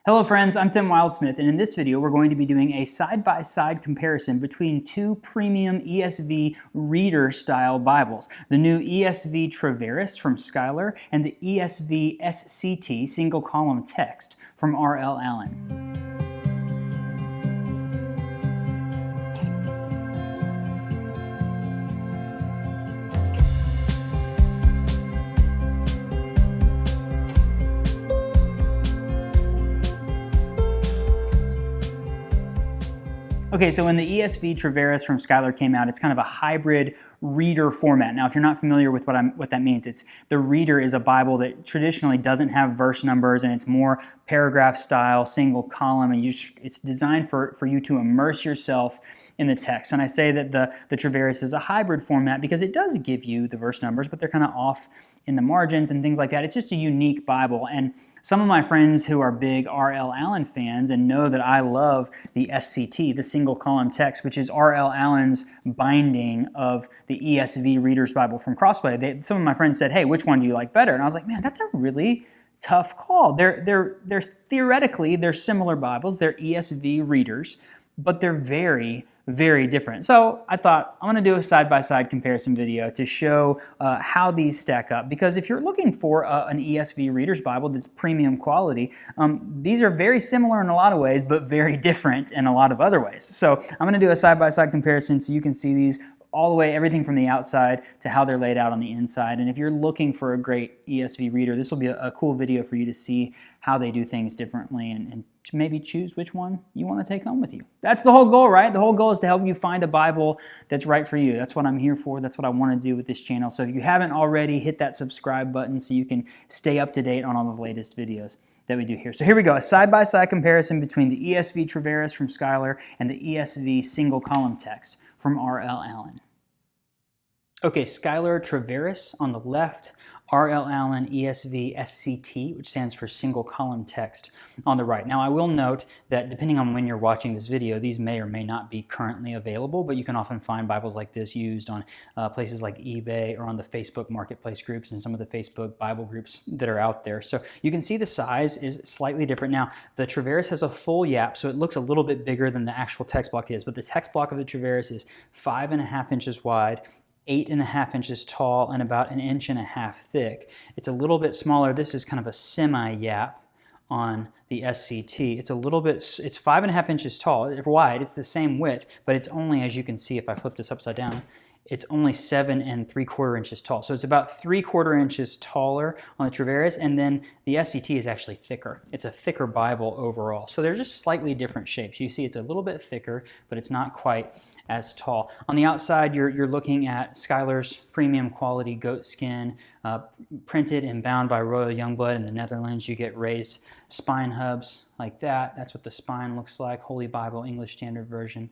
Hello friends, I'm Tim Wildsmith, and in this video we're going to be doing a side-by-side comparison between two premium ESV reader-style Bibles, the new ESV Treveris from Schuyler and the ESV SCT single-column text from R.L. Allan. Okay, so when the ESV Treveris from Schuyler came out, it's kind of a hybrid reader format. Now, if you're not familiar with what that means, the reader is a Bible that traditionally doesn't have verse numbers, and it's more paragraph style, single column, and it's designed for you to immerse yourself in the text. And I say that the Treveris is a hybrid format because it does give you the verse numbers, but they're kind of off in the margins and things like that. It's just a unique Bible. And some of my friends who are big R.L. Allan fans and know that I love the SCT, the single column text, which is R.L. Allan's binding of the ESV Reader's Bible from Crossway. Some of my friends said, hey, which one do you like better? And I was like, man, that's a really tough call. They're theoretically, they're similar Bibles. They're ESV readers, but they're very, very different. So I thought I'm going to do a side-by-side comparison video to show how these stack up. Because if you're looking for an ESV Reader's Bible that's premium quality, these are very similar in a lot of ways, but very different in a lot of other ways. So I'm going to do a side-by-side comparison so you can see these all the way, everything from the outside to how they're laid out on the inside. And if you're looking for a great ESV reader, this will be a cool video for you to see how they do things differently and maybe choose which one you want to take home with you. That's the whole goal, right? The whole goal is to help you find a Bible that's right for you. That's what I'm here for. That's what I want to do with this channel. So if you haven't already, hit that subscribe button so you can stay up to date on all the latest videos that we do here. So here we go, a side-by-side comparison between the ESV Treveris from Schuyler and the ESV single column text from R.L. Allan. Okay, Schuyler Treveris on the left, R.L. Allan ESV SCT, which stands for single column text, on the right. Now I will note that depending on when you're watching this video, these may or may not be currently available, but you can often find Bibles like this used on places like eBay or on the Facebook Marketplace groups and some of the Facebook Bible groups that are out there. So you can see the size is slightly different. Now the Treveris has a full yap, so it looks a little bit bigger than the actual text block is, but the text block of the Treveris is 5.5 inches wide, 8.5 inches tall, and about 1.5 inches thick. It's a little bit smaller. This is kind of a semi-yap on the SCT. It's 5.5 inches tall. Wide, it's the same width, but it's only, as you can see if I flip this upside down, it's only 7.75 inches tall. So it's about 3/4 inches taller on the Treveris, and then the SCT is actually thicker. It's a thicker Bible overall. So they're just slightly different shapes. You see it's a little bit thicker, but it's not quite as tall. On the outside, you're looking at Schuyler's premium quality goat skin, printed and bound by Royal Youngblood in the Netherlands. You get raised spine hubs like that. That's what the spine looks like, Holy Bible, English Standard Version.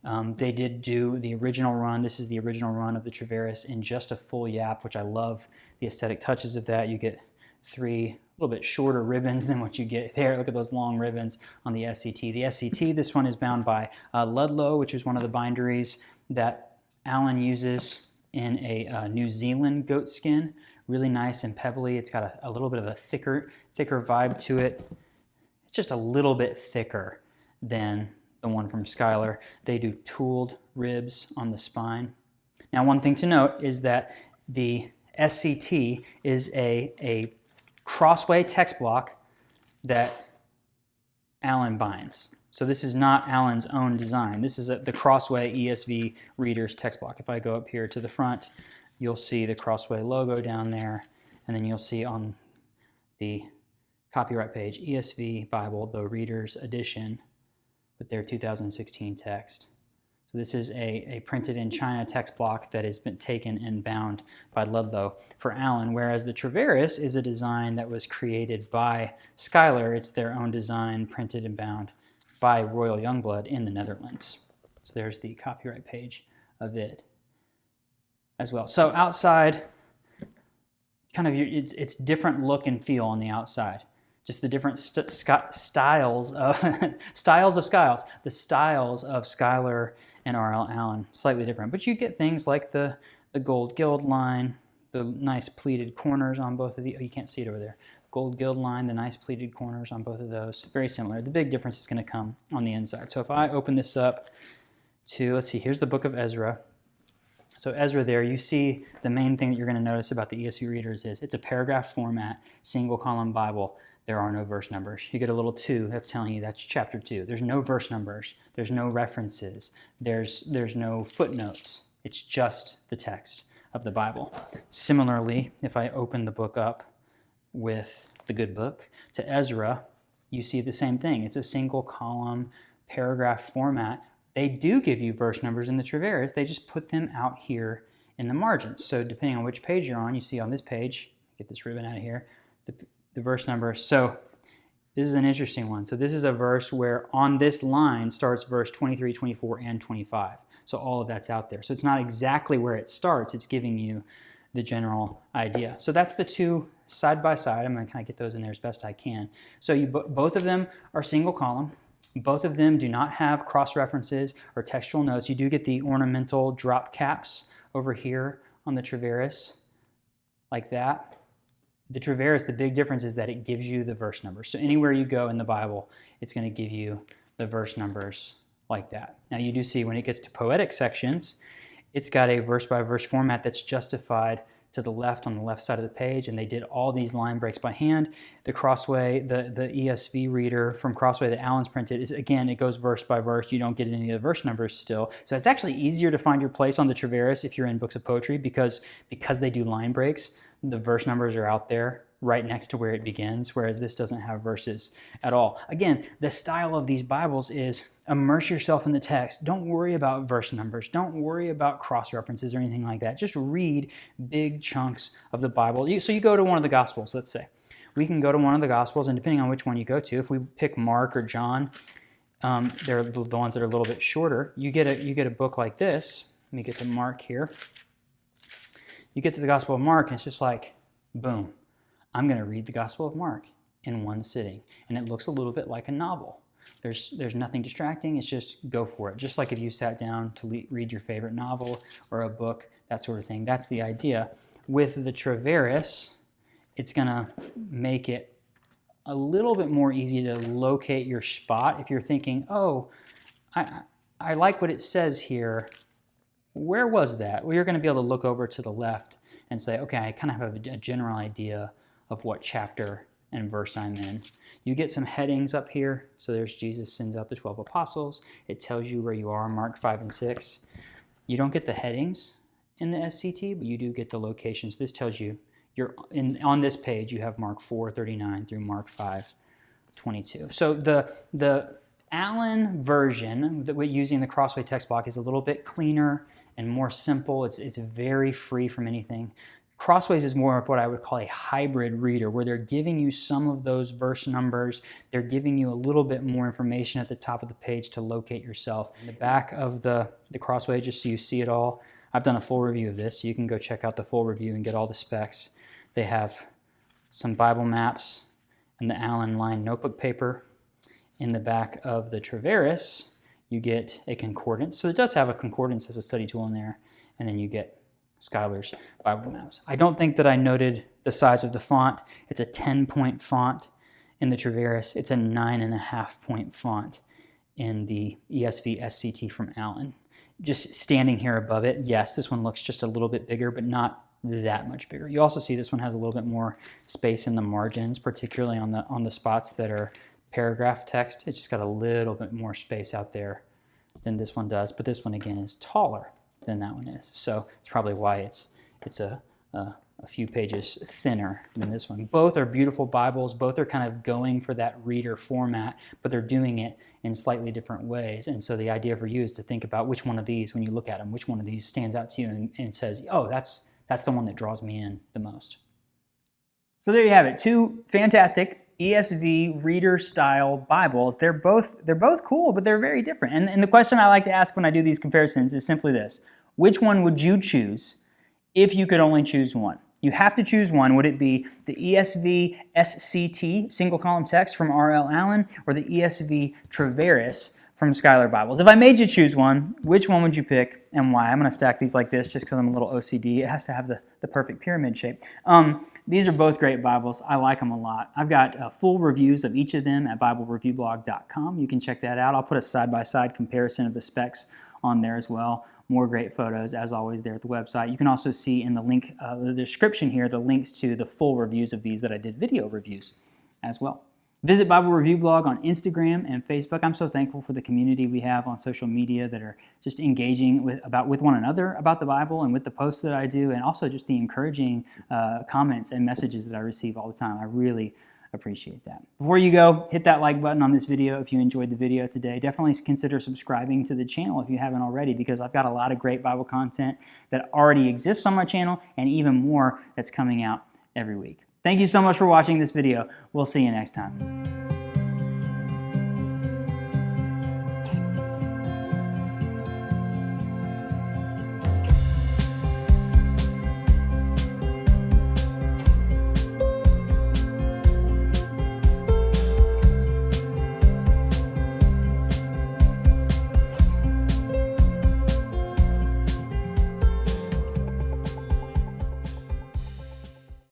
They did do the original run. This is the original run of the Treveris in just a full yap, which I love the aesthetic touches of that. You get 3 a little bit shorter ribbons than what you get there. Look at those long ribbons on the SCT. The SCT, this one is bound by Ludlow, which is one of the binderies that Allan uses in a New Zealand goat skin. Really nice and pebbly. It's got a little bit of a thicker vibe to it. It's just a little bit thicker than the one from Schuyler. They do tooled ribs on the spine. Now, one thing to note is that the SCT is a Crossway text block that Allan binds. So this is not Allan's own design. This is the Crossway ESV Reader's text block. If I go up here to the front, you'll see the Crossway logo down there, and then you'll see on the copyright page, ESV Bible, the Reader's Edition, with their 2016 text. So this is a printed in China text block that has been taken and bound by Ludlow for Allan, whereas the Treveris is a design that was created by Schuyler. It's their own design, printed and bound by Royal Youngblood in the Netherlands. So there's the copyright page of it as well. So outside, kind of it's different look and feel on the outside. Just the different styles of the styles of Schuyler and R.L. Allan, slightly different. But you get things like the gold gild line, the nice pleated corners on both of the, oh, you can't see it over there, gold gild line, the nice pleated corners on both of those. Very similar. The big difference is going to come on the inside. So if I open this up to, let's see, here's the book of Ezra. So Ezra there, you see the main thing that you're going to notice about the ESV readers is it's a paragraph format, single column Bible. There are no verse numbers. You get a little 2 that's telling you that's chapter 2. There's no verse numbers. There's no references. There's no footnotes. It's just the text of the Bible. Similarly, if I open the book up with the good book to Ezra, you see the same thing. It's a single column paragraph format. They do give you verse numbers in the Treveris. They just put them out here in the margins. So depending on which page you're on, you see on this page, get this ribbon out of here, the verse numbers. So this is an interesting one. So this is a verse where on this line starts verse 23, 24, and 25. So all of that's out there. So it's not exactly where it starts. It's giving you the general idea. So that's the two side by side. I'm going to kind of get those in there as best I can. So both of them are single column. Both of them do not have cross-references or textual notes. You do get the ornamental drop caps over here on the Treveris, like that. The Treveris, the big difference is that it gives you the verse numbers. So anywhere you go in the Bible, it's going to give you the verse numbers like that. Now you do see when it gets to poetic sections, it's got a verse-by-verse format that's justified to the left on the left side of the page, and they did all these line breaks by hand. The Crossway, the ESV reader from Crossway that Allan's printed is, again, it goes verse by verse. You don't get any of the verse numbers still. So it's actually easier to find your place on the Treveris if you're in books of poetry because they do line breaks. The verse numbers are out there right next to where it begins, whereas this doesn't have verses at all. Again, the style of these Bibles is immerse yourself in the text. Don't worry about verse numbers. Don't worry about cross-references or anything like that. Just read big chunks of the Bible. So you go to one of the Gospels, let's say. We can go to one of the Gospels, and depending on which one you go to, if we pick Mark or John, they're the ones that are a little bit shorter. You get a book like this. Let me get to Mark here. You get to the Gospel of Mark, and it's just like, boom. I'm going to read the Gospel of Mark in one sitting. And it looks a little bit like a novel. There's nothing distracting. It's just go for it. Just like if you sat down to read your favorite novel or a book, that sort of thing. That's the idea. With the Treveris, it's going to make it a little bit more easy to locate your spot. If you're thinking, oh, I like what it says here. Where was that? Well, you're going to be able to look over to the left and say, okay, I kind of have a general idea of what chapter and verse I'm in. You get some headings up here. So there's Jesus sends out the 12 apostles. It tells you where you are, Mark 5 and 6. You don't get the headings in the SCT, but you do get the locations. This tells you on this page you have Mark 4:39 through Mark 5:22. So the Allan version that we're using the Crossway text block is a little bit cleaner and more simple. It's very free from anything. Crossways is more of what I would call a hybrid reader, where they're giving you some of those verse numbers. They're giving you a little bit more information at the top of the page to locate yourself. In the back of the Crossway, just so you see it all, I've done a full review of this, so you can go check out the full review and get all the specs. They have some Bible maps and the Allan line notebook paper. In the back of the Treveris, you get a concordance. So it does have a concordance as a study tool in there, and then you get Schuyler's Bible Maps. I don't think that I noted the size of the font. It's a 10-point font in the Treveris. It's a 9.5-point font in the ESV SCT from Allan. Just standing here above it, yes, this one looks just a little bit bigger, but not that much bigger. You also see this one has a little bit more space in the margins, particularly on the spots that are paragraph text. It's just got a little bit more space out there than this one does, but this one again is taller than that one is. So it's probably why it's a few pages thinner than this one. Both are beautiful Bibles. Both are kind of going for that reader format, but they're doing it in slightly different ways. And so the idea for you is to think about which one of these, when you look at them, which one of these stands out to you and says, oh, that's the one that draws me in the most. So there you have it. Two fantastic ESV reader style Bibles. They're both cool, but they're very different. And the question I like to ask when I do these comparisons is simply this: which one would you choose if you could only choose one? You have to choose one. Would it be the ESV SCT, single column text from R.L. Allan, or the ESV Treveris from Schuyler Bibles. If I made you choose one, which one would you pick and why? I'm going to stack these like this just because I'm a little OCD. It has to have the perfect pyramid shape. These are both great Bibles. I like them a lot. I've got full reviews of each of them at BibleReviewBlog.com. You can check that out. I'll put a side-by-side comparison of the specs on there as well. More great photos, as always, there at the website. You can also see in the link, the description here, the links to the full reviews of these that I did video reviews as well. Visit Bible Review Blog on Instagram and Facebook. I'm so thankful for the community we have on social media that are just engaging with one another about the Bible and with the posts that I do, and also just the encouraging comments and messages that I receive all the time. I really appreciate that. Before you go, hit that like button on this video if you enjoyed the video today. Definitely consider subscribing to the channel if you haven't already, because I've got a lot of great Bible content that already exists on my channel and even more that's coming out every week. Thank you so much for watching this video. We'll see you next time.